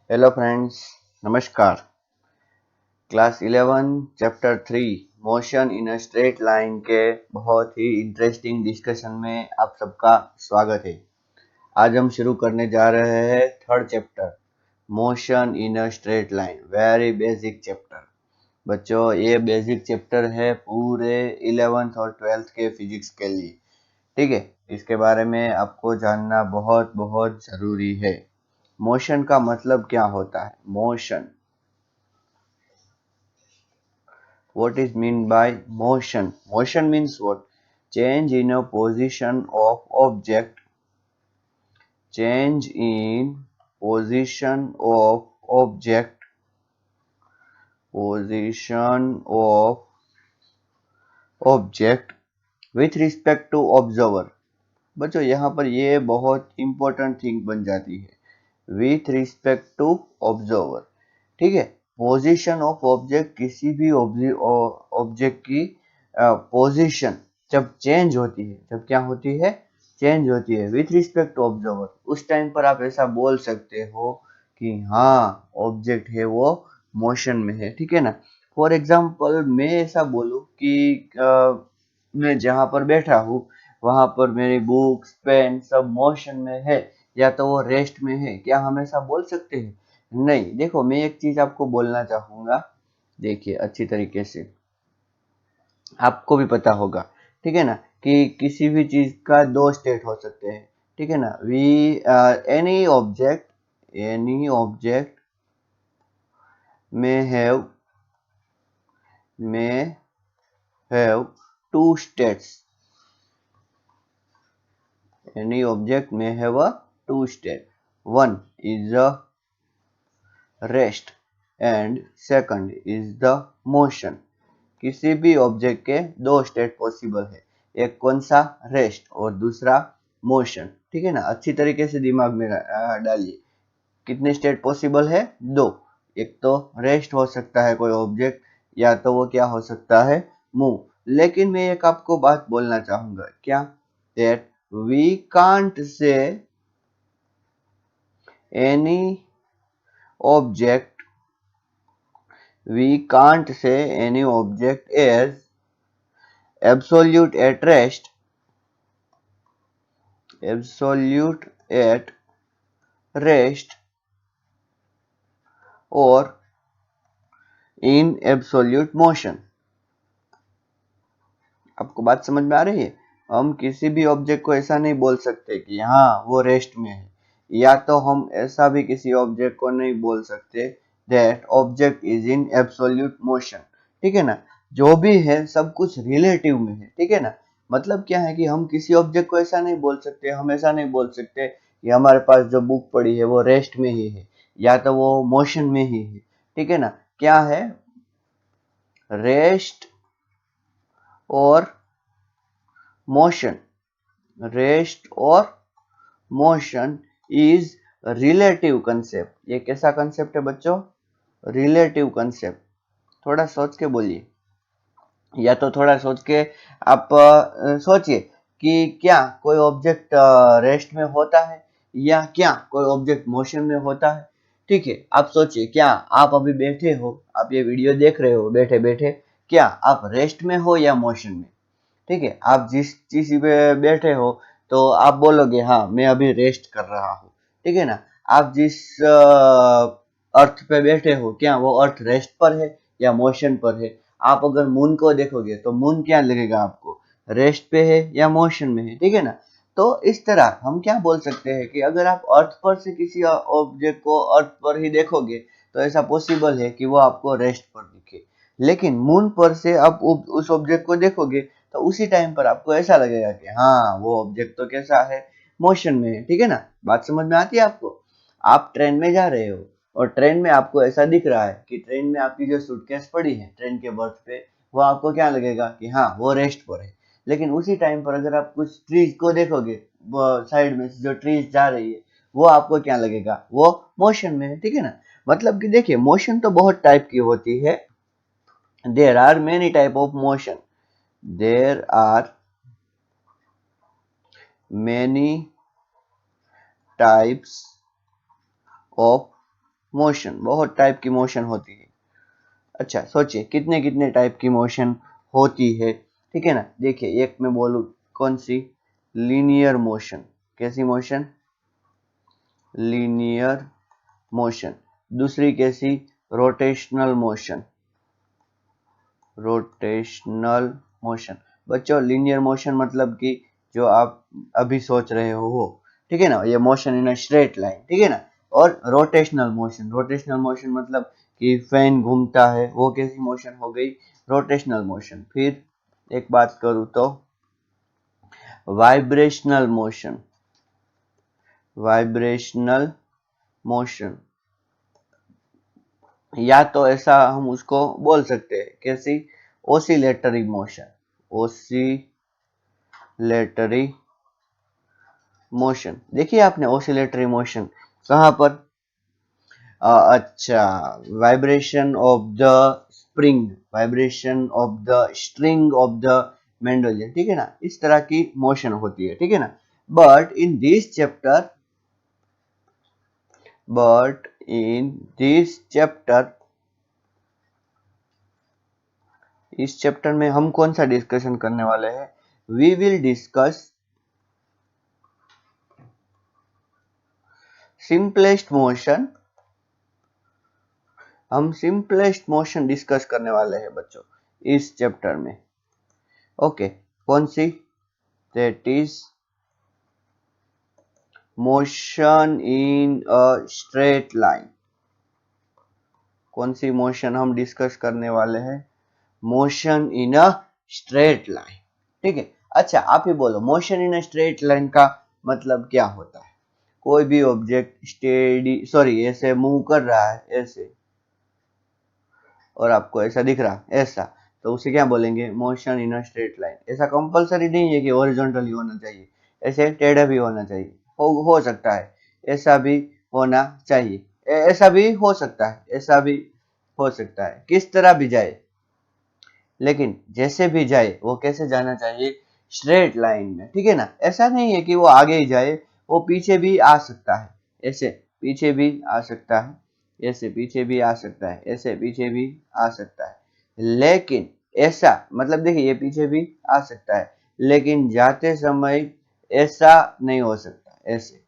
Hello friends, नमस्कार। Class 11 chapter 3 motion in a straight line के बहुत ही इंटरेस्टिंग डिस्कशन में आप सबका स्वागत है। आज हम शुरू करने जा रहे हैं third chapter motion in a straight line, very basic chapter. बच्चों, ये बेसिक चैप्टर है पूरे 11th और 12th के फिजिक्स के लिए। ठीक है, इसके बारे में आपको जानना बहुत बहुत जरूरी है। मोशन का मतलब क्या होता है? Motion, what is mean by motion? Motion means what? Change in a position of object. Change in position of object. Position of object with respect to observer. बच्चों, यहाँ पर ये बहुत इंपॉर्टेंट थिंग बन जाती है, विथ रिस्पेक्ट टू ऑब्जर्वर। ठीक है, पोजीशन ऑफ ऑब्जेक्ट, किसी भी ऑब्जेक्ट की पोजीशन जब चेंज होती है, जब क्या होती है? चेंज होती है विथ रिस्पेक्ट टू ऑब्जर्वर, उस टाइम पर आप ऐसा बोल सकते हो कि हाँ, ऑब्जेक्ट है वो मोशन में है। ठीक है ना? फॉर एग्जाम्पल, मैं ऐसा बोलूं कि मैं जहां पर बैठा हूँ वहां पर मेरी बुक्स पेन सब मोशन में है, या तो वो रेस्ट में है। क्या हम ऐसा बोल सकते हैं? नहीं। देखो, मैं एक चीज आपको बोलना चाहूंगा, देखिए अच्छी तरीके से, आपको भी पता होगा। ठीक है ना, कि किसी भी चीज का दो स्टेट हो सकते हैं। ठीक है ना? We any object may may have two states. Any object may have a two state. One is a rest and second is the motion. किसी भी ऑब्जेक्ट के दो स्टेट पॉसिबल है, एक कौन सा? रेस्ट, और दूसरा मोशन। ठीक है ना? अच्छी तरीके से दिमाग में डालिए, कितने स्टेट पॉसिबल है? दो। एक तो रेस्ट हो सकता है कोई ऑब्जेक्ट, या तो वो क्या हो सकता है? मूव। लेकिन मैं एक आपको बात बोलना चाहूंगा, क्या? That we can't say any object we can't say any object is absolute at rest, absolute at rest or in absolute motion. आपको बात समझ में आ रही है? हम किसी भी ऑब्जेक्ट को ऐसा नहीं बोल सकते कि हाँ वो रेस्ट में है, या तो हम ऐसा भी किसी ऑब्जेक्ट को नहीं बोल सकते that object is in absolute motion. ठीक है ना? जो भी है सब कुछ रिलेटिव में है। ठीक है ना? मतलब क्या है कि हम किसी ऑब्जेक्ट को ऐसा नहीं बोल सकते, हम ऐसा नहीं बोल सकते कि हमारे पास जो बुक पड़ी है वो रेस्ट में ही है, या तो वो मोशन में ही है। ठीक है ना? क्या है? रेस्ट और मोशन। रेस्ट और मोशन इज रिलेटिव कंसेप्ट। ये कैसा कंसेप्ट है बच्चों? Relative concept. थोड़ा सोच के बोलिए, या तो थोड़ा सोच के आप सोचिए कि क्या कोई ऑब्जेक्ट रेस्ट में होता है, या क्या कोई ऑब्जेक्ट मोशन में होता है? ठीक है, आप सोचिए, क्या आप अभी बैठे हो, आप ये वीडियो देख रहे हो बैठे बैठे, क्या आप रेस्ट में हो या मोशन में? ठीक है, आप जिस चीज पे बैठे हो तो आप बोलोगे हाँ मैं अभी रेस्ट कर रहा हूँ। ठीक है ना? आप जिस अर्थ पे बैठे हो, क्या वो अर्थ रेस्ट पर है या मोशन पर है? आप अगर मून को देखोगे तो मून क्या लगेगा आपको? रेस्ट पे है या मोशन में है? ठीक है ना? तो इस तरह हम क्या बोल सकते हैं कि अगर आप अर्थ पर से किसी ऑब्जेक्ट को अर्थ पर ही देखोगे तो ऐसा पॉसिबल है कि वो आपको रेस्ट पर दिखे। लेकिन मून पर से आप उस ऑब्जेक्ट को देखोगे तो उसी टाइम पर आपको ऐसा लगेगा कि हाँ वो ऑब्जेक्ट तो कैसा है? मोशन में है। ठीक है ना? बात समझ में आती है आपको? आप ट्रेन में जा रहे हो और ट्रेन में आपको ऐसा दिख रहा है कि ट्रेन में आपकी जो सूटकेस पड़ी है ट्रेन के बर्थ पे, वो आपको क्या लगेगा कि हाँ वो रेस्ट पर है। लेकिन उसी टाइम पर अगर आप कुछ ट्रीज को देखोगे, साइड में जो ट्रीज जा रही है, वो आपको क्या लगेगा? वो मोशन में है। ठीक है ना? मतलब कि देखिए, मोशन तो बहुत टाइप की होती है। There are many type of motion. there are many types of motion, बहुत टाइप की मोशन होती है। अच्छा सोचिए कितने कितने टाइप की मोशन होती है, ठीक है ना। देखिए एक मैं बोलूं कौन सी, लीनियर मोशन। कैसी मोशन, लीनियर मोशन। दूसरी कैसी, रोटेशनल मोशन, रोटेशनल मोशन। बच्चों लीनियर मोशन मतलब कि जो आप अभी सोच रहे हो वो, ठीक है ना, ये motion in a straight line, ठीक है ना। और रोटेशनल मोशन, रोटेशनल मोशन मतलब कि फैन घूमता है, वो कैसी मोशन हो गई, रोटेशनल मोशन। फिर एक बात करूं तो वाइब्रेशनल मोशन, वाइब्रेशनल मोशन, या तो ऐसा हम उसको बोल सकते हैं, कैसी, ओसिलेटरी मोशन, ओसिलेटरी मोशन। देखिए आपने ओसिलेटरी मोशन कहां पर, अच्छा, vibration of the spring, vibration of the string of the mandolin, ठीक है ना, इस तरह की मोशन होती है, ठीक है ना। But in this chapter, but in this chapter, इस चैप्टर में हम कौन सा डिस्कशन करने वाले हैं, we will discuss simplest motion. हम सिंपलेस्ट मोशन डिस्कस करने वाले हैं बच्चों इस चैप्टर में। ओके, कौन सी, that is motion in a straight line. कौन सी मोशन हम डिस्कस करने वाले हैं, motion in a straight line, ठीक है। अच्छा आप ही बोलो, motion in a straight line का मतलब क्या होता है। कोई भी ऑब्जेक्ट स्टेडी, सॉरी, ऐसे मूव कर रहा है ऐसे, और आपको ऐसा दिख रहा ऐसा, तो उसे क्या बोलेंगे, motion in a straight line. ऐसा कंपलसरी नहीं है कि हॉरिजॉन्टली होना चाहिए, ऐसे टेढ़ा भी होना चाहिए, हो सकता है ऐसा भी होना चाहिए, ऐसा भी हो सकता है, ऐसा भी हो सकता है, किस तरह भी जाए, लेकिन जैसे भी जाए वो कैसे जाना चाहिए, स्ट्रेट लाइन में, ठीक है ना। ऐसा नहीं है कि वो आगे ही जाए, वो पीछे भी आ सकता है, ऐसे पीछे भी आ सकता है, ऐसे पीछे भी आ सकता है, ऐसे पीछे भी आ सकता है, लेकिन ऐसा मतलब देखिए ये पीछे भी आ सकता है, लेकिन जाते समय ऐसा नहीं हो सकता, ऐसे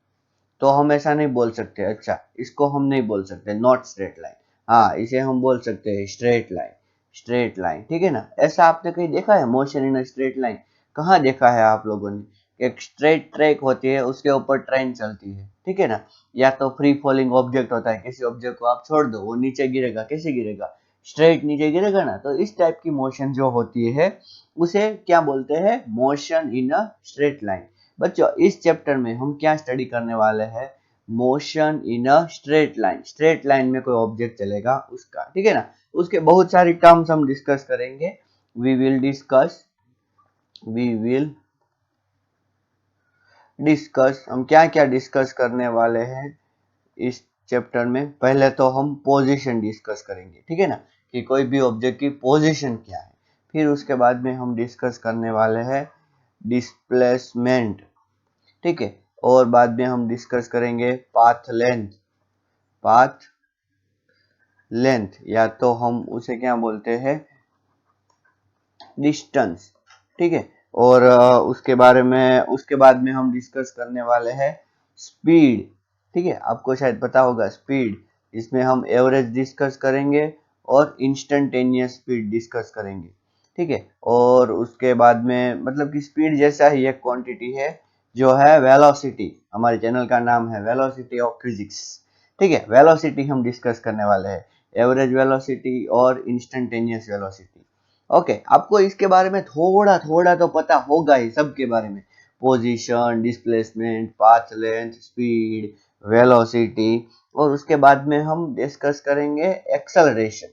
तो हम ऐसा नहीं बोल सकते। अच्छा इसको हम नहीं बोल सकते नॉट स्ट्रेट लाइन, हाँ इसे हम बोल सकते हैं स्ट्रेट लाइन, स्ट्रेट लाइन, ठीक है ना। ऐसा आपने कहीं देखा है motion in a straight line, कहाँ देखा है आप लोगों ने। एक स्ट्रेट ट्रैक होती है, उसके ऊपर ट्रेन चलती है, ठीक है ना, या तो फ्री फॉलिंग ऑब्जेक्ट होता है, किसी ऑब्जेक्ट को आप छोड़ दो वो नीचे गिरेगा, कैसे गिरेगा, स्ट्रेट नीचे गिरेगा ना। तो इस टाइप की मोशन जो होती है उसे क्या बोलते हैं, motion in a straight line. बच्चों इस चैप्टर में हम क्या स्टडी करने वाले हैं, motion in a straight line. Straight line में कोई ऑब्जेक्ट चलेगा उसका, ठीक है ना। उसके बहुत सारी टर्म्स हम डिस्कस करेंगे, we will discuss, we will discuss, हम क्या क्या डिस्कस करने वाले हैं इस चैप्टर में। पहले तो हम पोजीशन डिस्कस करेंगे, ठीक है ना, कि कोई भी ऑब्जेक्ट की पोजीशन क्या है। फिर उसके बाद में हम डिस्कस करने वाले हैं डिस्प्लेसमेंट, ठीक है। और बाद में हम डिस्कस करेंगे पाथ लेंथ, पाथ लेंथ, या तो हम उसे क्या बोलते हैं, डिस्टेंस, ठीक है। और उसके बारे में, उसके बाद में हम डिस्कस करने वाले हैं स्पीड, ठीक है। आपको शायद पता होगा स्पीड, इसमें हम एवरेज डिस्कस करेंगे और इंस्टेंटेनियस स्पीड डिस्कस करेंगे, ठीक है। और उसके बाद में मतलब कि स्पीड जैसा ही एक क्वांटिटी है जो है वेलोसिटी, हमारे चैनल का नाम है वेलोसिटी ऑफ फिजिक्स, ठीक है। वेलोसिटी हम डिस्कस करने वाले हैं, एवरेज वेलोसिटी और इंस्टेंटेनियस वेलोसिटी। ओके, आपको इसके बारे में थोड़ा थोड़ा तो पता होगा ही, सबके बारे में, position, displacement, path length, speed, velocity. और उसके बाद में हम डिस्कस करेंगे एक्सेलरेशन,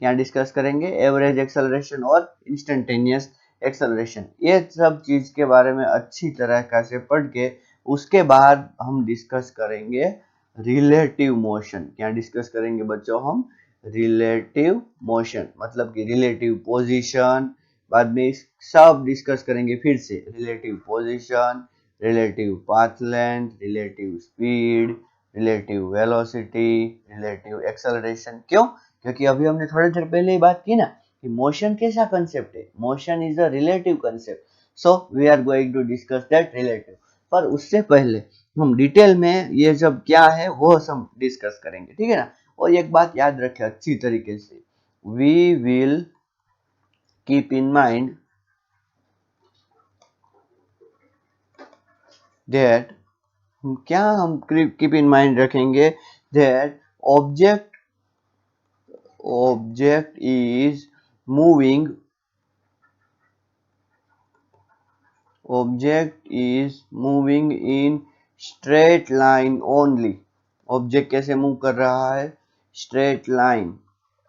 क्या डिस्कस करेंगे, एवरेज एक्सेलरेशन और इंस्टेंटेनियस एक्सेलरेशन। ये सब चीज के बारे में अच्छी तरह से पढ़ के उसके बाद हम डिस्कस करेंगे रिलेटिव मोशन। क्या डिस्कस करेंगे बच्चों हम, रिलेटिव मोशन, मतलब कि रिलेटिव पोजीशन। बाद में सब डिस्कस करेंगे फिर से, relative position, relative path length, relative speed, relative velocity, relative acceleration. क्यों? क्योंकि अभी हमने थोड़ी देर पहले ही बात की ना कि मोशन कैसा कंसेप्ट है, motion is a relative concept, so we are going to discuss that relative. पर उससे पहले हम डिटेल में ये सब क्या है वो हम डिस्कस करेंगे, ठीक है ना। और एक बात याद रखें अच्छी तरीके से, we will keep in mind that, क्या हम कीप इन माइंड रखेंगे that object is moving, object is moving in straight line only. Object कैसे मूव कर रहा है? Straight line.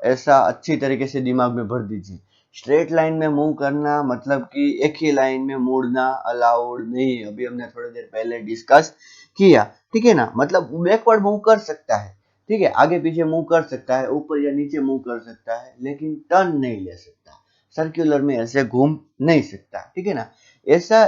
ऐसा अच्छी तरीके से दिमाग में भर दीजिए। स्ट्रेट लाइन में मूव करना मतलब कि एक ही लाइन में मुड़ना अलाउड नहीं। अभी हमने थोड़ी देर पहले डिस्कस किया, ठीक है ना। मतलब बैकवर्ड मूव कर सकता है, ठीक है, आगे पीछे मूव कर सकता है, ऊपर या नीचे मूव कर सकता है, लेकिन टर्न नहीं ले सकता, सर्कुलर में ऐसे घूम नहीं सकता, ठीक है ना। ऐसा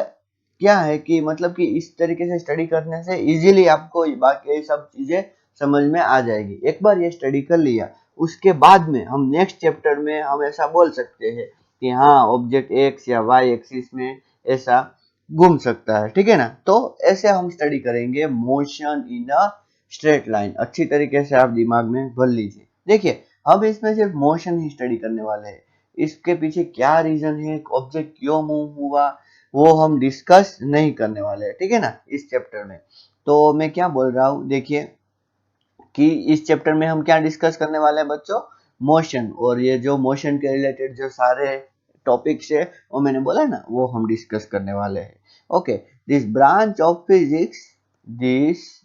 क्या है कि मतलब कि इस तरीके से स्टडी करने से इजीली आपको बाकी सब चीजें समझ में आ जाएगी। एक बार ये स्टडी कर लिया, उसके बाद में हम नेक्स्ट चैप्टर में हम ऐसा बोल सकते हैं कि हाँ ऑब्जेक्ट एक्स या वाई एक्सिस में ऐसा घूम सकता है, ठीक है ना। तो ऐसे हम स्टडी करेंगे motion in a straight line. अच्छी तरीके से आप दिमाग में भर लीजिए। देखिए हम इसमें सिर्फ मोशन ही स्टडी करने वाले हैं, इसके पीछे क्या रीजन है, ऑब्जेक्ट क्यों मूव हुआ, वो हम डिस्कस नहीं करने वाले हैं, ठीक है ना, इस चैप्टर में। तो मैं क्या बोल रहा हूँ, देखिए कि इस चैप्टर में हम क्या डिस्कस करने वाले हैं बच्चों, मोशन। और ये जो मोशन के रिलेटेड जो सारे टॉपिक्स है वो मैंने बोला ना वो हम डिस्कस करने वाले हैं। Okay, this branch of physics, this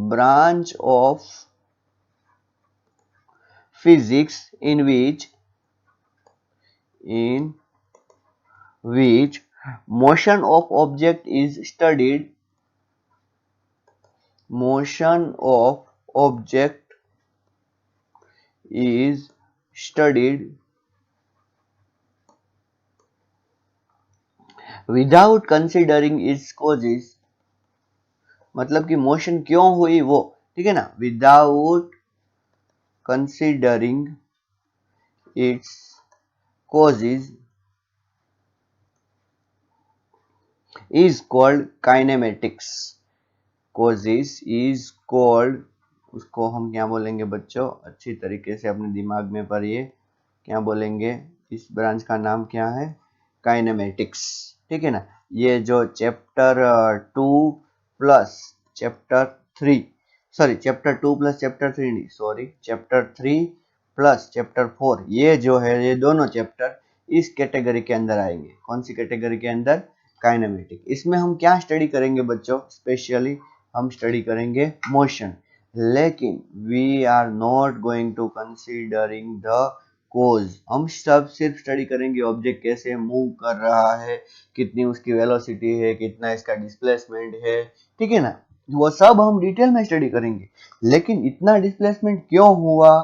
branch of physics in which motion of object is studied, motion of object is studied without considering its causes। मतलब कि मोशन क्यों हुई वो, ठीक है ना, without considering it's causes is called kinematics। causes is called, उसको हम क्या बोलेंगे बच्चों, अच्छी तरीके से अपने दिमाग में पढ़िए, क्या बोलेंगे, इस ब्रांच का नाम क्या है, काइनेमेटिक्स, ठीक है ना। ये जो chapter 2 plus chapter 3, sorry chapter 2 plus chapter 3 नहीं, सॉरी चैप्टर 3 प्लस चैप्टर 4, ये जो है ये दोनों चैप्टर इस कैटेगरी के अंदर आएंगे। कौन सी कैटेगरी के अंदर? काइनेमेटिक। इसमें हम क्या स्टडी करेंगे बच्चों, स्पेशली हम स्टडी करेंगे मोशन, लेकिन we are not going to considering the cause. हम सब सिर्फ स्टडी करेंगे ऑब्जेक्ट कैसे मूव कर रहा है, कितनी उसकी वेलोसिटी है, कितना इसका डिस्प्लेसमेंट है, ठीक है ना, वो सब हम डिटेल में स्टडी करेंगे। लेकिन इतना डिस्प्लेसमेंट क्यों हुआ,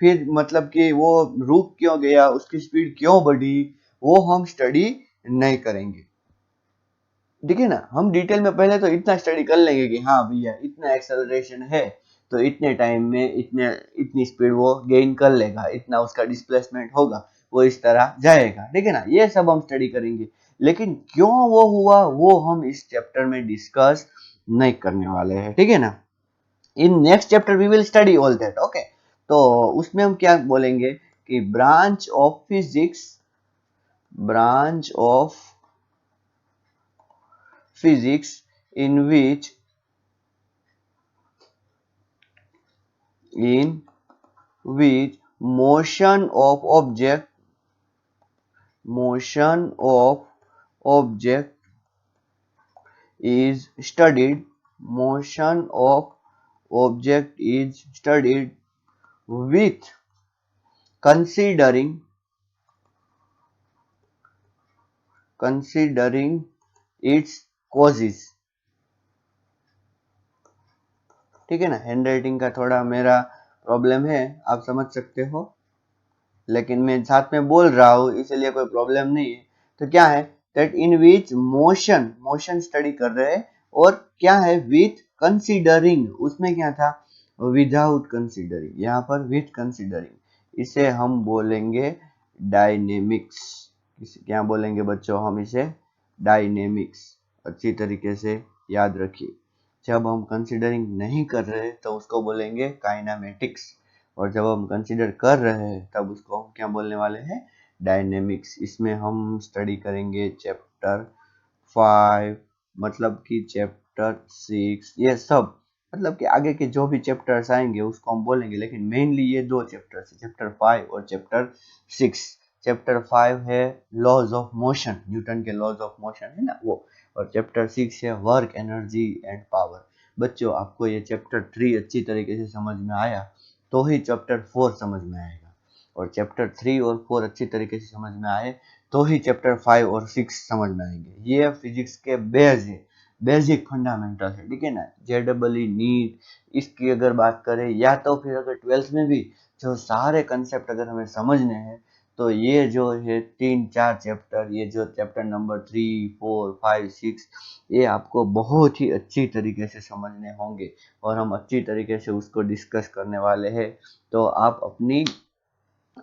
फिर मतलब कि वो रुक क्यों गया, उसकी स्पीड क्यों बढ़ी, वो हम स्टडी नहीं करेंगे, ठीक है ना। हम डिटेल में पहले तो इतना स्टडी कर लेंगे कि हाँ भैया इतना एक्सेलरेशन है तो इतने टाइम में इतने इतनी स्पीड वो गेन कर लेगा, इतना उसका डिस्प्लेसमेंट होगा, वो इस तरह जाएगा, ठीक है ना, ये सब हम स्टडी करेंगे। लेकिन क्यों वो हुआ वो हम इस चैप्टर में डिस्कस नहीं करने वाले हैं, ठीक है ना। In next chapter we will study all that. Okay, तो उसमें हम क्या बोलेंगे कि branch of physics, branch of physics in which motion of object is studied, motion of object is studied with considering its causes, ठीक है ना। Hand writing का थोड़ा मेरा प्रॉब्लम है, आप समझ सकते हो, लेकिन मैं साथ में बोल रहा हूं इसलिए कोई प्रॉब्लम नहीं है। तो क्या है that in which motion study कर रहे हैं और क्या है विथ कंसीडरिंग, उसमें क्या था विदाउट कंसीडरिंग, यहाँ पर विथ कंसीडरिंग, इसे हम बोलेंगे डायनेमिक्स। क्या बोलेंगे बच्चों हम इसे डायनेमिक्स। अच्छी तरीके से याद रखिए, जब हम कंसीडरिंग नहीं कर रहे तो उसको बोलेंगे काइनामेटिक्स, और जब हम कंसीडर कर रहे हैं तब उसको हम क्या बोलने वाले हैं डायनेमिक्स। इसमें हम स्टडी करेंगे चैप्टर 5, मतलब कि चैप्टर 6, ये सब मतलब कि आगे के जो भी चैप्टर्स आएंगे उसको हम बोलेंगे, लेकिन मेनली ये दो चैप्टर्स है, चैप्टर 5 और चैप्टर 6। चैप्टर 5 है लॉज ऑफ मोशन, न्यूटन के लॉज ऑफ मोशन है ना वो, और चैप्टर 6 है वर्क, एनर्जी एंड पावर। बच्चों आपको ये चैप्टर 3 अच्छी तरीके से समझ में आया तो ही चैप्टर 4 समझ में आएगा, और चैप्टर 3 और 4 अच्छी तरीके से समझ में आए तो ही चैप्टर 5 और 6 समझ में आएंगे। ये फिजिक्स के बेस है, बेसिक फंडामेंटल है, ठीक है ना। जेडबलई नीट इसकी अगर बात करें, या तो फिर अगर 12th में भी जो सारे कंसेप्ट अगर हमें समझने हैं तो ये जो है 3-4 चैप्टर, ये जो चैप्टर नंबर 3, 4, 5, 6, ये आपको बहुत ही अच्छी तरीके से समझने होंगे, और हम अच्छी तरीके से उसको डिस्कस करने वाले हैं। तो आप अपनी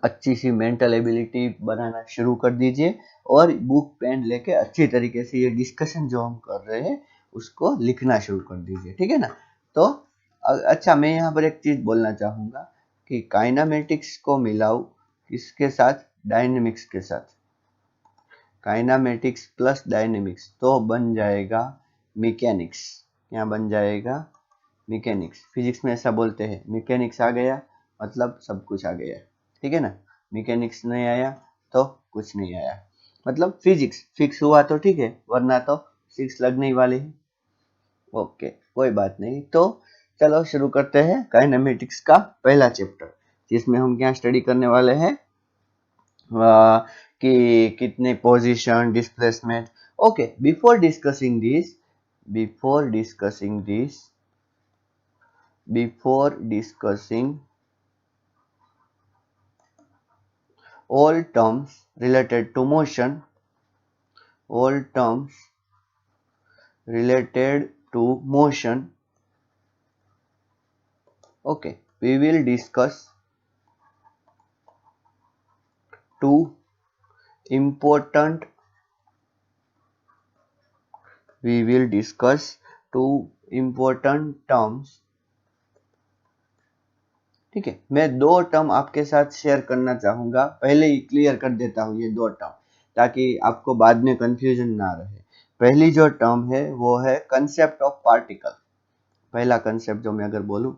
अच्छी सी मेंटल एबिलिटी बनाना शुरू कर दीजिए, और बुक पेन लेके अच्छी तरीके से ये डिस्कशन जो हम कर रहे हैं उसको लिखना शुरू कर दीजिए, ठीक है ना। तो अच्छा, मैं यहाँ पर एक चीज बोलना चाहूंगा कि काइनामेटिक्स को मिलाओ किसके साथ, डायनेमिक्स के साथ। काइनामेटिक्स प्लस डायनेमिक्स तो बन जाएगा मैकेनिक्स। क्या बन जाएगा मैकेनिक्स। फिजिक्स में ऐसा बोलते हैं, मैकेनिक्स आ गया मतलब सब कुछ आ गया, ठीक है ना। मैकेनिक्स नहीं आया तो कुछ नहीं आया, मतलब फिजिक्स फिक्स हुआ तो ठीक है, वरना तो 6 लगने ही वाले हैं। ओके, कोई बात नहीं। तो चलो शुरू करते हैं काइनेमेटिक्स का पहला चैप्टर, जिसमें हम क्या स्टडी करने वाले हैं कि कितने position, displacement. Okay, before discussing all terms related to motion, all terms related to motion, okay, we will discuss two important terms। ठीक है, मैं दो टर्म आपके साथ शेयर करना चाहूंगा, पहले ही क्लियर कर देता हूं ये दो टर्म, ताकि आपको बाद में कंफ्यूजन ना रहे। पहली जो टर्म है वो है कंसेप्ट ऑफ पार्टिकल। पहला कंसेप्ट जो मैं अगर बोलूं,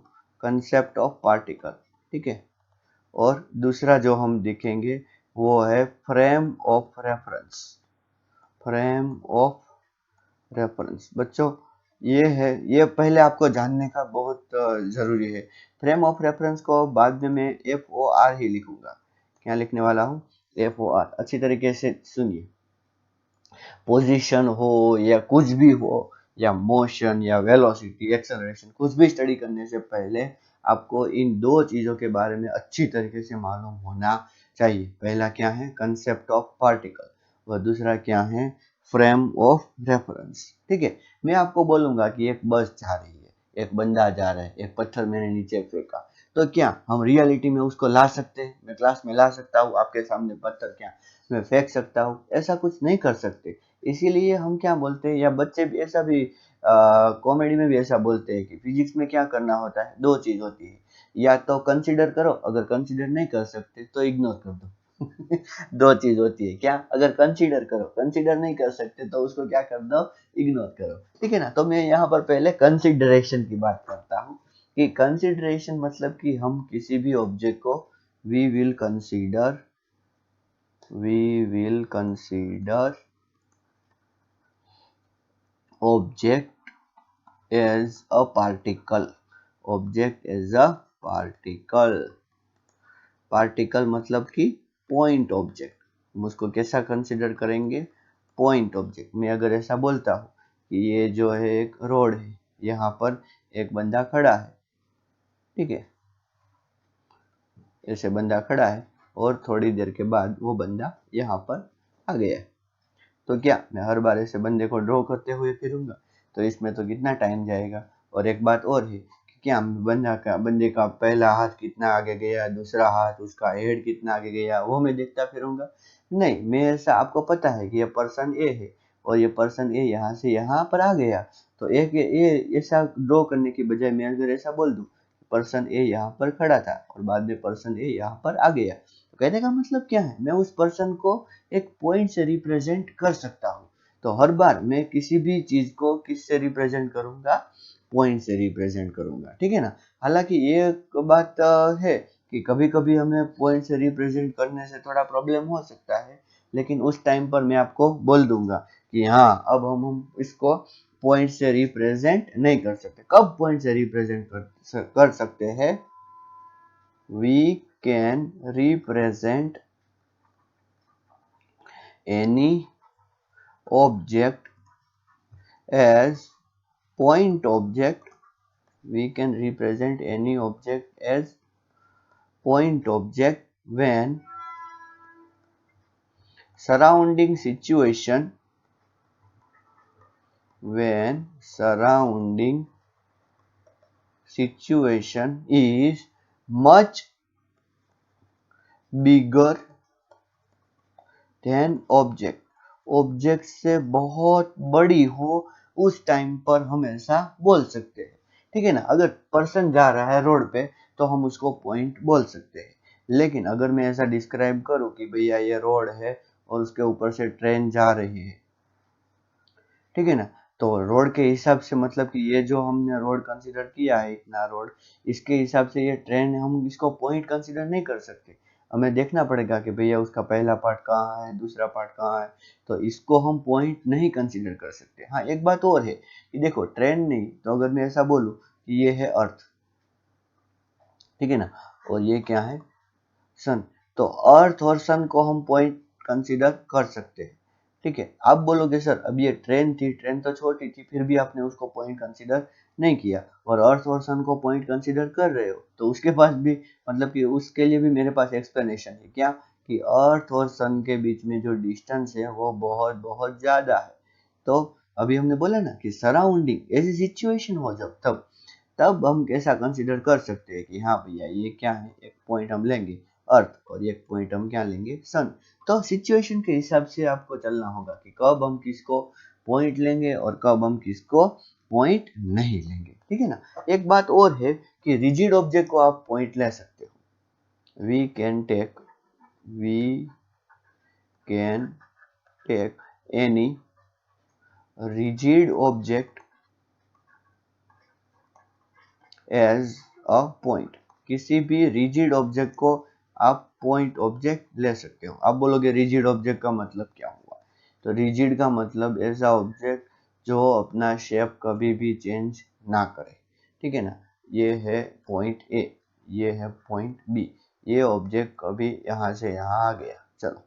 कंसेप्ट ऑफ पार्टिकल, ठीक है। और दूसरा जो हम देखेंगे वो है frame of reference. Frame of reference बच्चों, ये पहले आपको जानने का बहुत जरूरी है। फ्रेम ऑफ रेफरेंस को बाद में मैं FOR ही लिखूंगा। क्या लिखने वाला हूँ, FOR। अच्छी तरीके से सुनिए, पोजीशन हो या कुछ भी हो, या मोशन या वेलोसिटी, एक्सेलरेशन, कुछ भी स्टडी करने से पहले आपको इन दो चीजों के बारे में अच्छी तरीके से मालूम होना चाहिए। पहला क्या है कंसेप्ट ऑफ पार्टिकल, और दूसरा क्या है फ्रेम ऑफ रेफरेंस, ठीक है। मैं आपको बोलूंगा कि एक बस जा रही है, एक बंदा जा रहा है, एक पत्थर मैंने नीचे फेंका, तो क्या हम रियलिटी में उसको ला सकते हैं? मैं क्लास में ला सकता हूँ आपके सामने पत्थर, क्या मैं फेंक सकता हूँ? ऐसा कुछ नहीं कर सकते। इसीलिए हम क्या बोलते हैं, या बच्चे भी ऐसा भी कॉमेडी में भी ऐसा बोलते हैं कि फिजिक्स में क्या करना होता है, दो चीज होती है, या तो कंसीडर करो, अगर कंसीडर नहीं कर सकते तो इग्नोर कर दो। दो चीज होती है, क्या अगर कंसीडर करो, कंसीडर नहीं कर सकते तो उसको क्या कर दो, इग्नोर करो, ठीक है ना। तो मैं यहाँ पर पहले कंसिडरेशन की बात करता हूँ कि कंसिडरेशन मतलब कि हम किसी भी ऑब्जेक्ट को we will consider object as a particle, object as a particle मतलब कि पॉइंट ऑब्जेक्ट। हम उसको कैसा कंसिडर करेंगे, पॉइंट ऑब्जेक्ट। मैं अगर ऐसा बोलता हूँ कि ये जो है एक रोड है, यहाँ पर एक बंदा खड़ा है, ठीक है, ऐसे बंदा खड़ा है, और थोड़ी देर के बाद वो बंदा यहाँ पर आ गया है, तो क्या मैं हर बार ऐसे बंदे को ड्रॉ करते हुए फिरूंगा? तो इसमें तो कितना टाइम जाएगा। और एक बात और है कि क्या बंदे का पहला हाथ कितना आगे गया, दूसरा हाथ, उसका हेड कितना आगे गया, वो मैं देखता फिरूंगा? नहीं, मैं ऐसा, आपको पता है कि ये पर्सन ए है और ये पर्सन ए यहाँ से यहाँ पर आ गया, तो एक ये ऐसा ड्रॉ करने की बजाय मैं अगर ऐसा बोल दूं पर्सन ए यहाँ पर खड़ा था और बाद में पर्सन ए यहाँ पर आ गया, तो कहने का मतलब क्या है, मैं उस पर्सन को एक पॉइंट से रिप्रेजेंट कर सकता हूँ। तो हर बार मैं किसी भी चीज को किससे रिप्रेजेंट करूंगा, पॉइंट से रिप्रेजेंट करूंगा, ठीक है ना। हालांकि ये बात है कि कभी कभी हमें पॉइंट से रिप्रेजेंट करने से थोड़ा प्रॉब्लम हो सकता है, लेकिन उस टाइम पर मैं आपको बोल दूंगा कि हाँ अब हम इसको पॉइंट से रिप्रेजेंट नहीं कर सकते। कब पॉइंट से रिप्रेजेंट कर सकते हैं? We can represent any object as point object. We can represent any object as point object when surrounding situation is much bigger than object, object से बहुत बड़ी हो, उस टाइम पर हम ऐसा बोल सकते हैं, ठीक है ना। अगर पर्सन जा रहा है रोड पे तो हम उसको पॉइंट बोल सकते हैं, लेकिन अगर मैं ऐसा डिस्क्राइब करूं कि भैया ये रोड है और उसके ऊपर से ट्रेन जा रही है, ठीक है ना, तो रोड के हिसाब से मतलब कि ये जो हमने रोड कंसीडर किया है, इतना रोड, इसके हिसाब से ये ट्रेन, हम इसको पॉइंट कंसीडर नहीं कर सकते। हमें देखना पड़ेगा कि भैया उसका पहला पार्ट कहाँ है, दूसरा पार्ट कहाँ है, तो इसको हम पॉइंट नहीं कंसीडर कर सकते। हाँ, एक बात और है कि देखो ट्रेन नहीं, तो अगर मैं ऐसा बोलूँ कि ये है अर्थ, ठीक है ना, और ये क्या है, सन, तो अर्थ और सन को हम पॉइंट कंसीडर कर सकते हैं, ठीक है। आप बोलोगे सर अब ये ट्रेन थी, ट्रेन तो छोटी थी, फिर भी आपने उसको पॉइंट कंसीडर नहीं किया, और अर्थ और सन को पॉइंट कंसीडर कर रहे हो, तो उसके पास भी मतलब कि उसके लिए भी मेरे पास एक्सप्लेनेशन है, क्या कि अर्थ और सन के बीच में जो डिस्टेंस है वो बहुत बहुत ज्यादा है। तो अभी हमने बोला ना कि सराउंडिंग ऐसी सिचुएशन हो जब तब हम कैसा कंसीडर कर सकते हैं कि हाँ भैया ये क्या है, एक पॉइंट हम लेंगे अर्थ और एक पॉइंट हम क्या लेंगे, सन। तो सिचुएशन के हिसाब से आपको चलना होगा कि कब हम किसको पॉइंट लेंगे और कब हम किसको पॉइंट नहीं लेंगे, ठीक है ना। एक बात और है कि रिजिड ऑब्जेक्ट को आप पॉइंट ले सकते हो। We can take any rigid object as a point, किसी भी रिजिड ऑब्जेक्ट को आप पॉइंट ऑब्जेक्ट ले सकते हो। आप बोलोगे रिजिड ऑब्जेक्ट का मतलब क्या हुआ, तो रिजिड का मतलब ऐसा ऑब्जेक्ट जो अपना शेप कभी भी चेंज ना करे, ठीक है ना। ये है पॉइंट ए, ये है पॉइंट बी, ये ऑब्जेक्ट कभी यहाँ से यहाँ आ गया, चलो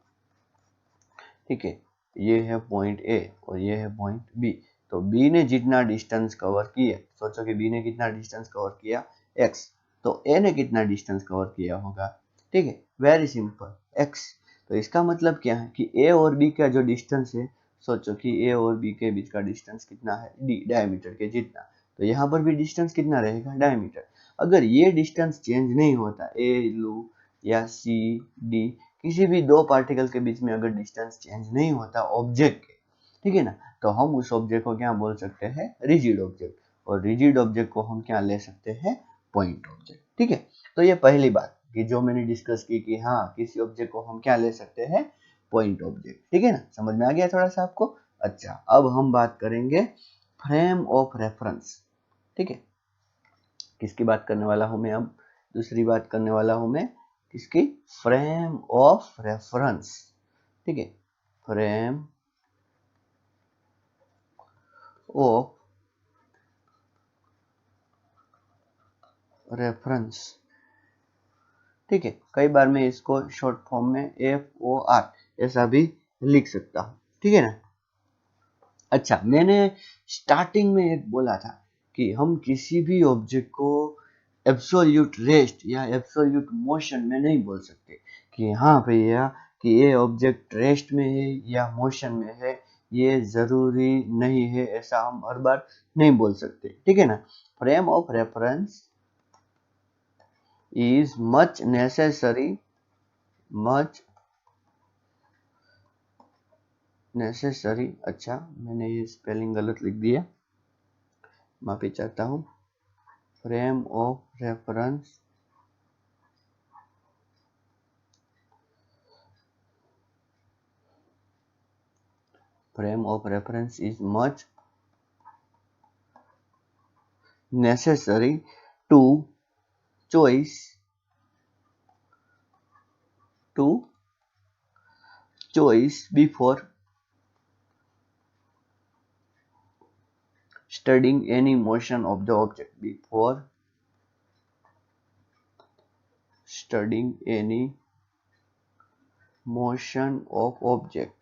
ठीक है, ये है पॉइंट ए और ये है पॉइंट बी। तो बी ने जितना डिस्टेंस कवर किया, सोचो कि बी ने कितना डिस्टेंस कवर किया x, तो ए ने कितना डिस्टेंस कवर किया होगा, ठीक है, वेरी सिंपल x। तो इसका मतलब क्या है कि ए और बी का जो डिस्टेंस है, सोचो कि ए और बी के बीच का डिस्टेंस कितना है, डी, डायमीटर के जितना, तो यहाँ पर भी डिस्टेंस कितना रहेगा, डायमीटर। अगर ये डिस्टेंस चेंज नहीं होता, ए लू या सी डी, किसी भी दो पार्टिकल के बीच में अगर डिस्टेंस चेंज नहीं होता ऑब्जेक्ट के, ठीक है ना, तो हम उस ऑब्जेक्ट को क्या बोल सकते हैं, रिजिड ऑब्जेक्ट। और रिजिड ऑब्जेक्ट को हम क्या ले सकते हैं, पॉइंट ऑब्जेक्ट, ठीक है। तो ये पहली बात कि जो मैंने डिस्कस की कि हाँ किसी ऑब्जेक्ट को हम क्या ले सकते हैं, पॉइंट ऑब्जेक्ट, ठीक है ना, समझ में आ गया थोड़ा सा आपको। अच्छा, अब हम बात करेंगे फ्रेम ऑफ रेफरेंस, ठीक है। किसकी बात करने वाला हूं मैं अब, दूसरी बात करने वाला हूं मैं किसकी, फ्रेम ऑफ रेफरेंस, ठीक है, फ्रेम ऑफ रेफरेंस, ठीक है। कई बार मैं इसको शॉर्ट फॉर्म में FOR ऐसा भी लिख सकता हूं, ठीक है ना। अच्छा, मैंने स्टार्टिंग में एक बोला था कि हम किसी भी ऑब्जेक्ट को एब्सोल्यूट रेस्ट या एब्सोल्यूट मोशन में नहीं बोल सकते कि हाँ भैया कि ये ऑब्जेक्ट रेस्ट में है या मोशन में है, ये जरूरी नहीं है, ऐसा हम हर बार नहीं बोल सकते, ठीक है ना। Frame of reference is much necessary, much necessary. अच्छा, मैंने ये स्पेलिंग गलत लिख दिया, माफी चाहता हूँ। Frame of reference is much necessary to choice before studying any motion of the object, before studying any motion of object.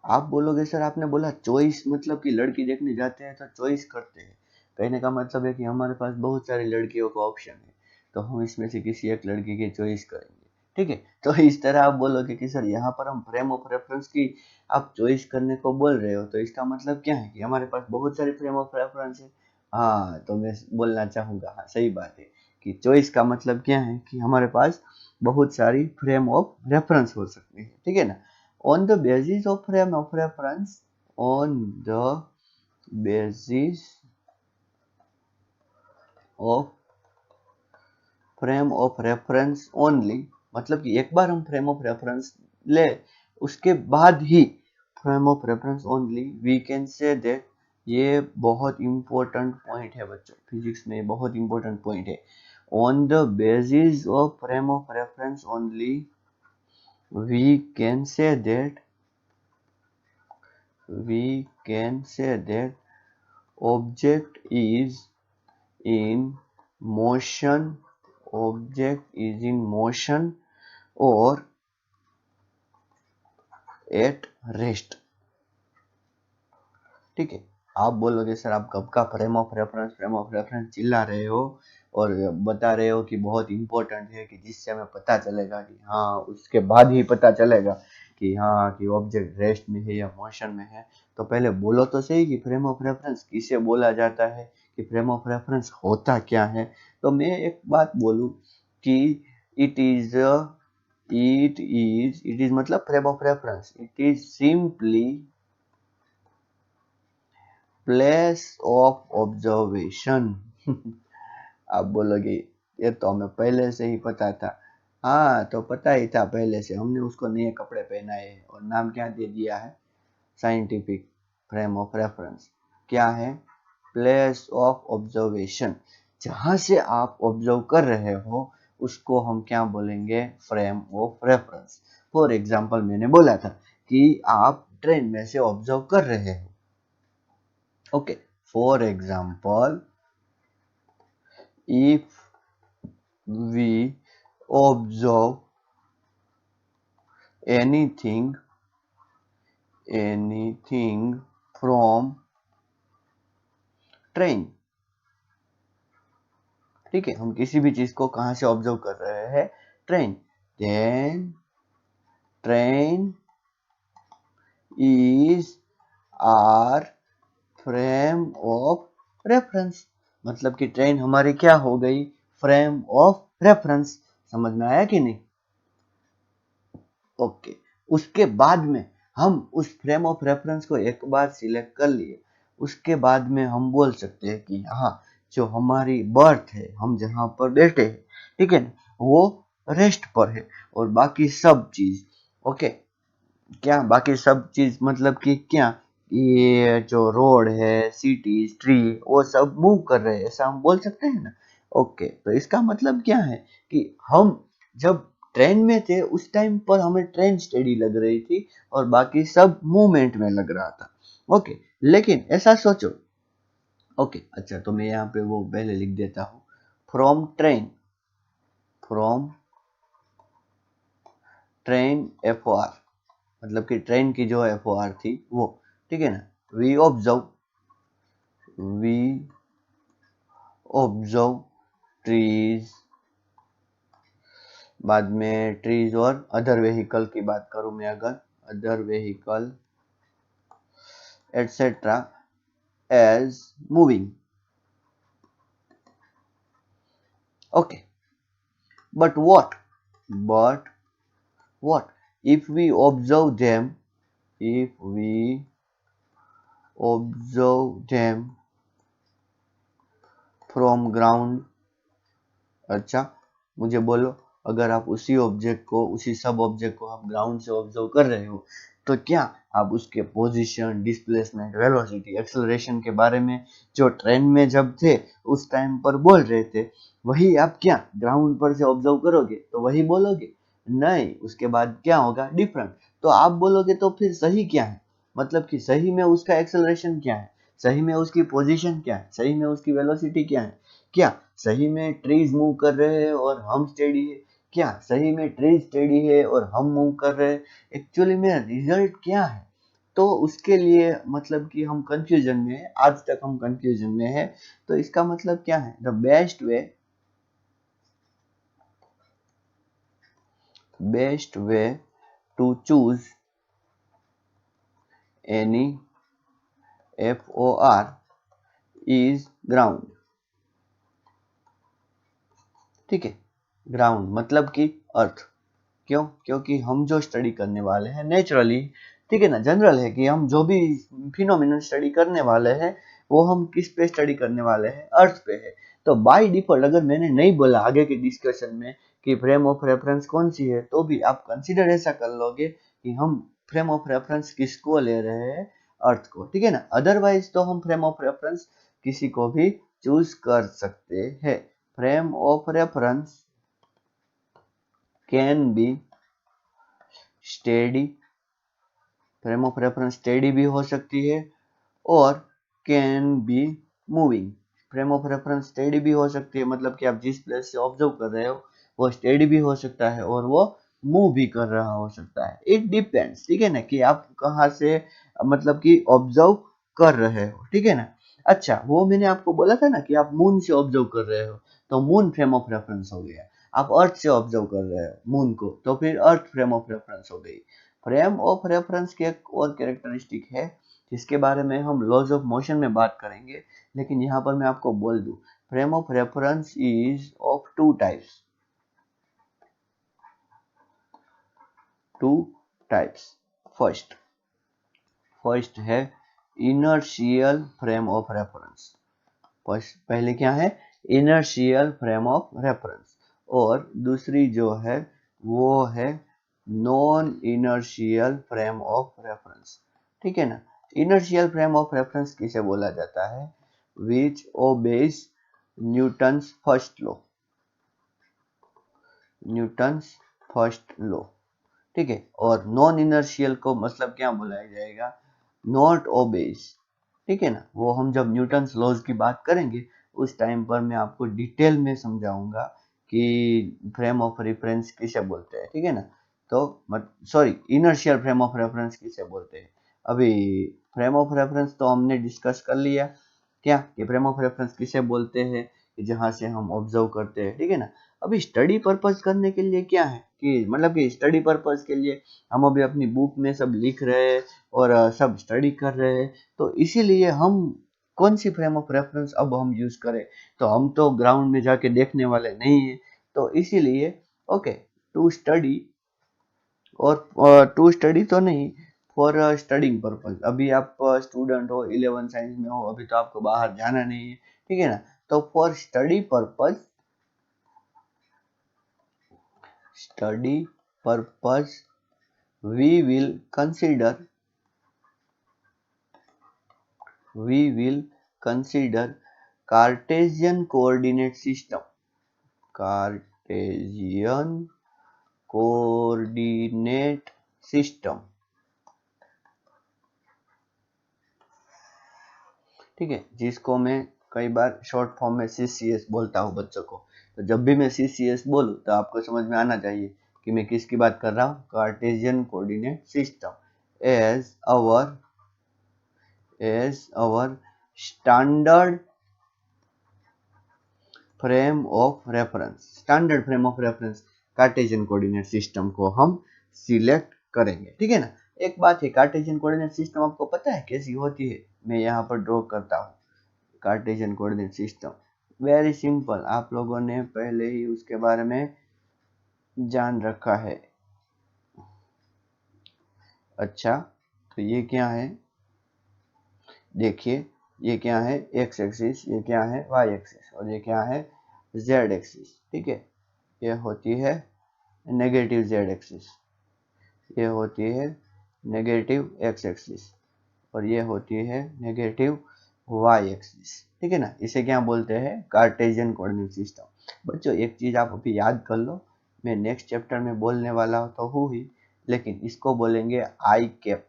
आप बोलोगे सर आपने बोला चॉइस, मतलब कि लड़की देखने जाते हैं तो चॉइस करते हैं, कहने का मतलब है कि हमारे पास बहुत सारी लड़कियों का ऑप्शन है, तो हम इसमें से किसी एक लड़की की चॉइस करेंगे, ठीक है। तो इस तरह आप बोलोगे कि सर यहाँ पर हम फ्रेम ऑफ रेफरेंस की आप चॉइस करने को बोल रहे हो, तो इसका मतलब क्या है कि हमारे पास बहुत सारी फ्रेम ऑफ रेफरेंस है। हाँ, तो मैं बोलना चाहूंगा, हाँ सही बात है कि चॉइस का मतलब क्या है कि हमारे पास बहुत सारी फ्रेम ऑफ रेफरेंस हो सकती है, ठीक है ना। On the basis of frame of reference, on the basis of frame of reference only, मतलब कि एक बार हम फ्रेम ऑफ रेफरेंस ले, उसके बाद ही frame of reference only we can say that, ये बहुत इंपॉर्टेंट पॉइंट है बच्चों, फिजिक्स में बहुत इंपॉर्टेंट पॉइंट है। On the basis of frame of reference only we can say that, object is in motion, or at rest, ठीक है। आप बोलोगे सर आप कब का फ्रेम ऑफ रेफरेंस चिल्ला रहे हो और बता रहे हो कि बहुत इंपॉर्टेंट है, कि जिससे हमें पता चलेगा कि हाँ, उसके बाद ही पता चलेगा कि हाँ कि ऑब्जेक्ट रेस्ट में है या मोशन में है। तो पहले बोलो तो सही कि फ्रेम ऑफ रेफरेंस किसे बोला जाता है, कि फ्रेम ऑफ रेफरेंस होता क्या है। तो मैं एक बात बोलूं कि इट इज मतलब frame of reference, it is simply place of observation. आप बोलोगे ये तो हमें पहले से ही पता था। हाँ, तो पता ही था पहले से, हमने उसको नए कपड़े पहनाए और नाम क्या दे दिया है, साइंटिफिक फ्रेम ऑफ रेफरेंस। क्या है, प्लेस ऑफ ऑब्जर्वेशन, जहां से आप ऑब्जर्व कर रहे हो उसको हम क्या बोलेंगे, frame of reference. For example मैंने बोला था कि आप ट्रेन में से ऑब्जर्व कर रहे हो, okay, for example, if we observe anything from train, ठीक है, हम किसी भी चीज को कहां से ऑब्जर्व कर रहे हैं, train, then train is our frame of reference, मतलब कि ट्रेन हमारी क्या हो गई, फ्रेम ऑफ रेफरेंस। समझ में आया कि नहीं, ओके। उसके बाद में हम उस फ्रेम ऑफ रेफरेंस को एक बार सिलेक्ट कर लिए, उसके बाद में हम बोल सकते हैं कि हाँ, जो हमारी बर्थ है, हम जहां पर बैठे हैं, ठीक है, वो रेस्ट पर है, और बाकी सब चीज, ओके, क्या बाकी सब चीज मतलब कि क्या, ये जो रोड है, सिटीज, ट्री, वो सब मूव कर रहे हैं, ऐसा हम बोल सकते हैं ना। ओके, तो इसका मतलब क्या है कि हम जब ट्रेन में थे उस टाइम पर हमें ट्रेन स्टेडी लग रही थी और बाकी सब मूवमेंट में लग रहा था, ओके। लेकिन ऐसा सोचो, ओके, अच्छा, तो मैं यहाँ पे वो पहले लिख देता हूँ, फ्रॉम ट्रेन FOR, मतलब कि ट्रेन की जो FOR थी वो, ठीक है ना। वी ऑब्जर्व ट्रीज बाद में ट्रीज और अदर व्हीकल की बात करूं मैं, अगर other vehicle etcetera as moving. Okay, but but what if we observe them, if we observe them from ground. अच्छा, मुझे बोलो, अगर आप उसी ऑब्जेक्ट को, उसी सब ऑब्जेक्ट को आप ग्राउंड से ऑब्जर्व कर रहे हो, तो क्या आप उसके पोजीशन, डिस्प्लेसमेंट, वेलोसिटी, एक्सेलरेशन के बारे में जो ट्रेन में जब थे उस टाइम पर बोल रहे थे, वही आप क्या ग्राउंड पर से ऑब्जर्व करोगे तो वही बोलोगे? नहीं, उसके बाद क्या होगा? डिफरेंट. तो आप बोलोगे तो फिर सही क्या है? मतलब कि सही में उसका एक्सेलरेशन क्या है, सही में उसकी पोजीशन क्या है, सही में उसकी वेलोसिटी क्या है? क्या सही में ट्रीज मूव कर रहे हैं और हम स्टेडी है? क्या सही में ट्रीज स्टेडी है और हम मूव कर रहे हैं? एक्चुअली में रिजल्ट क्या है? तो उसके लिए मतलब कि हम कंफ्यूजन में है, आज तक हम कंफ्यूजन में है. तो इसका मतलब क्या है? The best way to choose any FOR is ground. ठीक है, ग्राउंड मतलब कि अर्थ. क्यों? क्योंकि हम जो स्टडी करने वाले हैं नेचुरली, ठीक है ना, जनरल है कि हम जो भी फिनोमिनन स्टडी करने वाले हैं वो हम किस पे स्टडी करने वाले हैं? अर्थ पे है. तो बाय डिफॉल्ट अगर मैंने नहीं बोला आगे के डिस्कशन में कि फ्रेम ऑफ रेफरेंस कौन सी है, तो भी आप कंसीडर ऐसा कर लोगे कि हम फ्रेम ऑफ रेफरेंस किसको ले रहे हैं? अर्थ को. ठीक है ना. अदरवाइज तो हम फ्रेम ऑफ रेफरेंस किसी को भी चूज कर सकते हैं. Frame of reference can be steady, frame of reference steady भी हो सकती है और can be moving. Frame of reference steady भी हो सकती है, मतलब कि आप जिस प्लेस से ऑब्जर्व कर रहे हो वो स्टेडी भी हो सकता है और वो मूव भी कर रहा हो सकता है. It depends. ठीक है ना, कि आप कहाँ से मतलब कि ऑब्जर्व कर रहे हो. ठीक है ना. अच्छा, वो मैंने आपको बोला था ना कि आप मून से ऑब्जर्व कर रहे हो, तो मून फ्रेम ऑफ रेफरेंस हो गया. आप अर्थ से ऑब्जर्व कर रहे हो मून को, तो फिर अर्थ फ्रेम ऑफ रेफरेंस हो गई. फ्रेम ऑफ रेफरेंस की एक और कैरेक्टरिस्टिक है जिसके बारे में हम लॉज ऑफ मोशन में बात करेंगे, लेकिन यहाँ पर मैं आपको बोल दूं, frame of reference is of two types. Two types. First है इनर्शियल फ्रेम ऑफ रेफरेंस. पहले क्या है? Inertial frame of reference. और दूसरी जो है वो है non inertial frame of reference. ठीक है ना. इनर्शियल फ्रेम ऑफ रेफरेंस किसे बोला जाता है? Which obeys Newton's first law. Newton's first law. ठीक है. और नॉन इनर्शियल को मतलब क्या बोला जाएगा? Not obeys. ठीक है ना. वो हम जब न्यूटन्स लॉज की बात करेंगे उस टाइम पर मैं आपको डिटेल में समझाऊंगा कि फ्रेम ऑफ रेफरेंस किसे बोलते हैं. ठीक है ना. तो sorry, inertial frame of reference किसे बोलते हैं. अभी फ्रेम ऑफ रेफरेंस तो हमने डिस्कस कर लिया, क्या कि फ्रेम ऑफ रेफरेंस किसे बोलते हैं, कि जहां से हम ऑब्जर्व करते हैं. ठीक है ना. अभी स्टडी पर्पस करने के लिए क्या है कि मतलब कि स्टडी पर्पस के लिए हम अभी अपनी बुक में सब लिख रहे हैं और सब स्टडी कर रहे हैं, तो इसीलिए हम कौन सी फ्रेम ऑफ रेफरेंस अब हम यूज करें? तो हम तो ग्राउंड में जाके देखने वाले नहीं है, तो इसीलिए ओके, टू स्टडी, और टू स्टडी तो नहीं, फॉर स्टडिंग पर्पज. अभी आप स्टूडेंट हो, 11 साइंस में हो, अभी तो आपको बाहर जाना नहीं है. ठीक है ना. तो for study purpose we will consider Cartesian coordinate system. Cartesian coordinate system. ठीक है, जिसको मैं कई बार शॉर्ट फॉर्म में CCS बोलता हूँ बच्चों को. तो जब भी मैं CCS बोलूँ तो आपको समझ में आना चाहिए कि मैं किसकी बात कर रहा हूँ. Cartesian coordinate system as our standard frame of reference. Standard frame of reference Cartesian coordinate system को हम सिलेक्ट करेंगे। ठीक है ना। एक बात है, कार्टेशियन कोऑर्डिनेट सिस्टम आपको पता है कैसी होती है? मैं यहाँ पर ड्रॉ करता हूँ Cartesian coordinate system. Very simple, आप लोगों ने पहले ही उसके बारे में जान रखा है। अच्छा, तो ये क्या है? देखिए, ये क्या है? एक्स एक्सिस, ये क्या है? वाई एक्सिस, और ये क्या है? Z axis. ठीक है, ये होती है नेगेटिव जेड एक्सिस, ये होती है नेगेटिव एक्स एक्सिस, और ये होती है नेगेटिव वाई एक्सिस। ठीक है ना। इसे क्या बोलते हैं? Cartesian coordinate system. बच्चों एक चीज आप अभी याद कर लो, मैं नेक्स्ट चैप्टर में बोलने वाला तो हूँ ही, लेकिन इसको बोलेंगे आई कैप।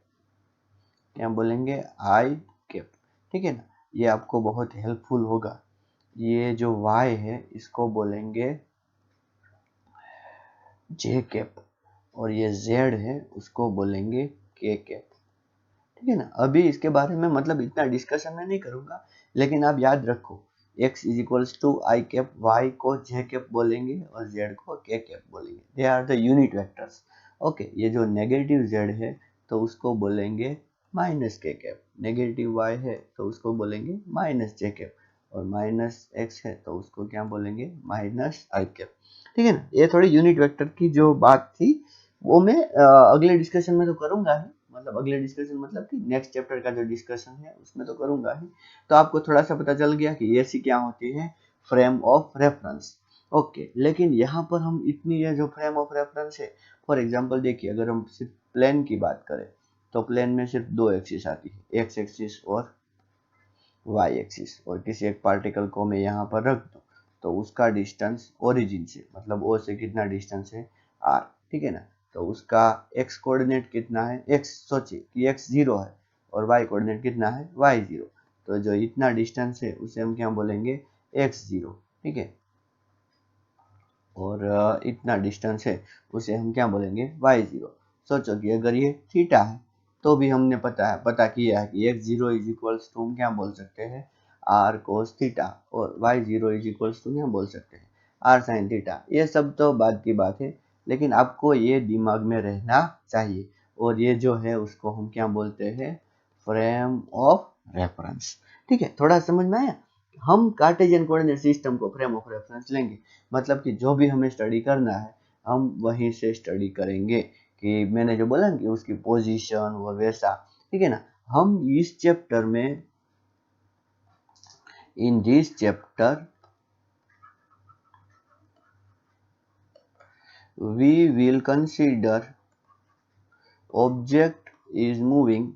क्या बोलेंगे? आई कैप। ठीक है ना। ये आपको बहुत हेल्पफुल होगा। ये जो वाई है इसको बोलेंगे जे कैप, और ये जेड है उसको बोलेंगे के कैप। ठीक है ना। अभी इसके बारे में मतलब इतना डिस्कशन मैं नहीं करूंगा, लेकिन आप याद रखो, x is equals to I cap, Y को जे कैप बोलेंगे और z को के कैप बोलेंगे। They are the unit vectors. Okay, ये जो नेगेटिव z है तो उसको बोलेंगे माइनस के कैप, नेगेटिव y है तो उसको बोलेंगे माइनस जे कैप, और माइनस x है तो उसको क्या बोलेंगे? माइनस आई कैप। ठीक है ना। ये थोड़ी यूनिट वेक्टर की जो बात थी वो मैं अगले डिस्कशन में तो करूंगा ही, मतलब अगले डिस्कशन मतलब कि नेक्स्ट चैप्टर का जो डिस्कशन है उसमें तो करूंगा ही। तो आपको थोड़ा सा पता चल गया कि ये सी क्या होती है? Frame of reference. ओके, लेकिन यहाँ पर हम इतनी ये जो फ्रेम ऑफ रेफरेंस है, फॉर एग्जांपल देखिए, अगर हम सिर्फ प्लेन की बात करें तो प्लेन में सिर्फ दो एक्सिस आती है, एक्स एक्सिस और वाई एक्सिस, और किसी एक पार्टिकल को मैं यहाँ पर रख दूँ तो उसका डिस्टेंस ओरिजिन से, मतलब ओ से कितना डिस्टेंस है? आर। ठीक है ना। तो उसका एक्स कोऑर्डिनेट कितना है? एक्स, सोचिए कि एक्स 0 है, और वाई कोऑर्डिनेट कितना है? वाई 0। तो जो इतना डिस्टेंस है उसे हम क्या बोलेंगे? एक्स 0। ठीक है, और इतना डिस्टेंस है उसे हम क्या बोलेंगे? वाई 0। सोचो कि अगर ये थीटा है तो भी हमने पता किया है कि एक्स 0 इज इक्वल्स टू हम क्या बोल सकते हैं? आर कोस थीटा, और वाई 0 इज इक्वल्स टू क्या बोल सकते हैं? R sine theta. ये सब तो बाद की बात है, लेकिन आपको ये दिमाग में रहना चाहिए। और ये जो है उसको हम क्या बोलते हैं? Frame of reference. ठीक है, थोड़ा समझ में आया? हम कार्टेशियन कोऑर्डिनेट सिस्टम को फ्रेम ऑफ रेफरेंस लेंगे, मतलब कि जो भी हमें स्टडी करना है हम वहीं से स्टडी करेंगे, कि मैंने जो बोला कि उसकी पोजीशन वो वैसा। ठीक है ना। हम इस चैप्टर में, इन this chapter we will consider object is moving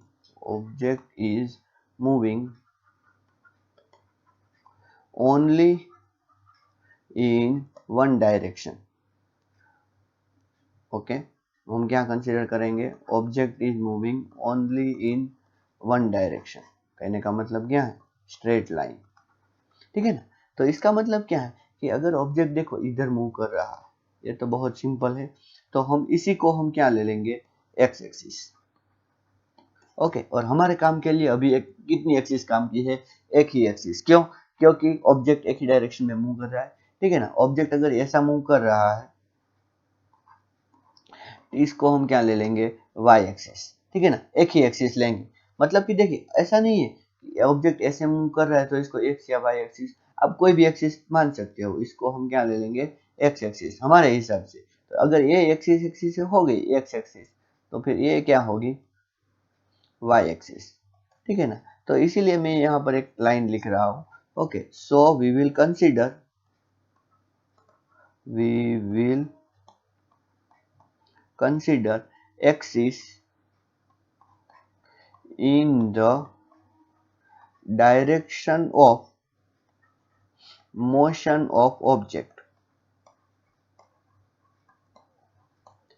only in one direction। Okay, हम क्या कंसीडर करेंगे? Object is moving only in one direction. कहने का मतलब क्या है? Straight line. ठीक है ना। तो इसका मतलब क्या है कि अगर ऑब्जेक्ट देखो इधर मूव कर रहा है, ये तो बहुत सिंपल है, तो हम इसी को हम क्या ले लेंगे? X axis. ओके, और हमारे काम के लिए अभी एक कितनी एक्सिस काम की है? एक ही एक्सिस। क्यों? क्योंकि ऑब्जेक्ट एक ही डायरेक्शन में मूव कर रहा है। ठीक है ना। ऑब्जेक्ट अगर ऐसा मूव कर रहा है इसको हम क्या ले लेंगे? Y axis. ठीक है ना। एक ही एक्सिस लेंगे, मतलब कि देखिए ऐसा नहीं है कि ऑब्जेक्ट ऐसे मूव कर रहा है तो इसको एक्स या वाई एक्सिस, आप कोई भी एक्सिस मान सकते हो, इसको हम क्या ले लेंगे? एक्स एक्सिस हमारे हिसाब से। तो अगर ये एक्सिस एक्सिस हो गई एक्स एक्सिस, तो फिर ये क्या होगी? Y axis. ठीक है ना। तो इसीलिए मैं यहाँ पर एक लाइन लिख रहा हूँ। Okay, so we will consider axis in the direction of motion of object।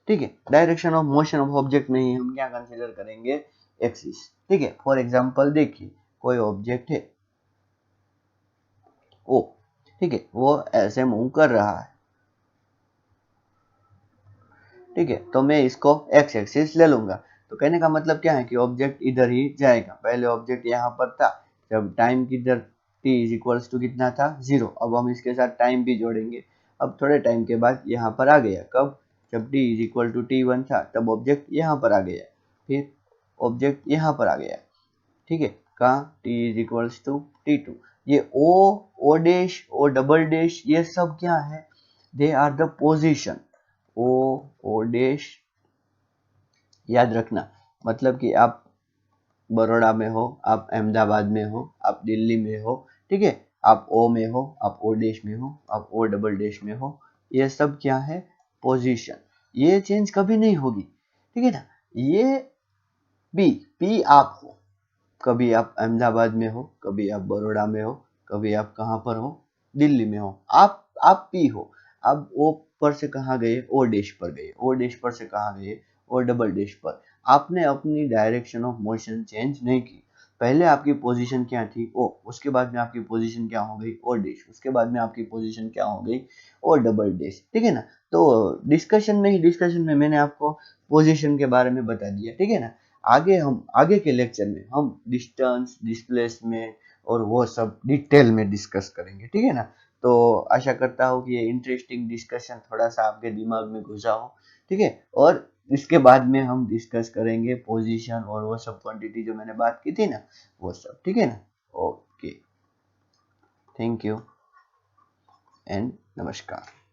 ठीक है, direction of motion of object में ही हम क्या कंसीडर करेंगे? एक्सिस। ठीक है, फॉर एग्जांपल देखिए, कोई ऑब्जेक्ट है ओ, ठीक है, वो ऐसे मूव कर रहा है। ठीक है, तो मैं इसको एक्स एक्सिस ले लूंगा। तो कहने का मतलब क्या है कि ऑब्जेक्ट इधर ही जाएगा। पहले ऑब्जेक्ट यहाँ पर था, जब टाइम किधर t इज इक्वल्स टू कितना था? 0। अब हम इसके साथ टाइम भी जोड़ेंगे, अब थोड़े टाइम के बाद यहाँ पर आ गया, कब, जब d is equal to t1 था तब ऑब्जेक्ट यहाँ पर आ गया, फिर ऑब्जेक्ट यहाँ पर आ गया, ठीक है, कहाँ, t is equals to t2। ये o dash, o double dash, ये सब क्या है, they are the position, o dash याद रखना, मतलब कि आप बड़ौदा में हो, आप अहमदाबाद में हो, आप दिल्ली में हो, ठीक है, आप ओ में हो, आप ओ डैश में हो, आप ओ डबल डैश में हो, ये सब क्या है, पोजीशन, ये चेंज कभी नहीं होगी, ठीक है ना। ये पी आप हो, कभी आप अहमदाबाद में हो, कभी आप बड़ौदा में हो, कभी आप कहाँ पर हो, दिल्ली में हो, आप पी हो। अब ओ पर से कहाँ गए, ओ डैश पर गए, ओ डैश पर से कहाँ गए, ओ डबल डैश पर। आपने अपनी डायरेक्शन ऑफ मोशन चेंज नहीं की, पहले आपकी पोजीशन क्या थी, ओ, उसके बाद में आपकी पोजीशन क्या हो गई, ओ डैश, उसके बाद में आपकी पोजीशन क्या हो गई, ओ डबल डैश, ठीक है ना। तो डिस्कशन में मैंने आपको पोजीशन के बारे में बता दिया, ठीक है ना। आगे के लेक्चर में हम डिस्टेंस, डिस्प्लेसमेंट और वो सब डिटेल में डिस्कस करेंगे, ठीक है ना। तो आशा करता हूँ कि ये इंटरेस्टिंग डिस्कशन थोड़ा सा आपके दिमाग में घुसा हो, ठीक है। और इसके बाद में हम डिस्कस करेंगे पोजीशन और वो सब क्वांटिटी जो मैंने बात की थी ना, वो सब, ठीक है ना। ओके, थैंक यू एंड नमस्कार।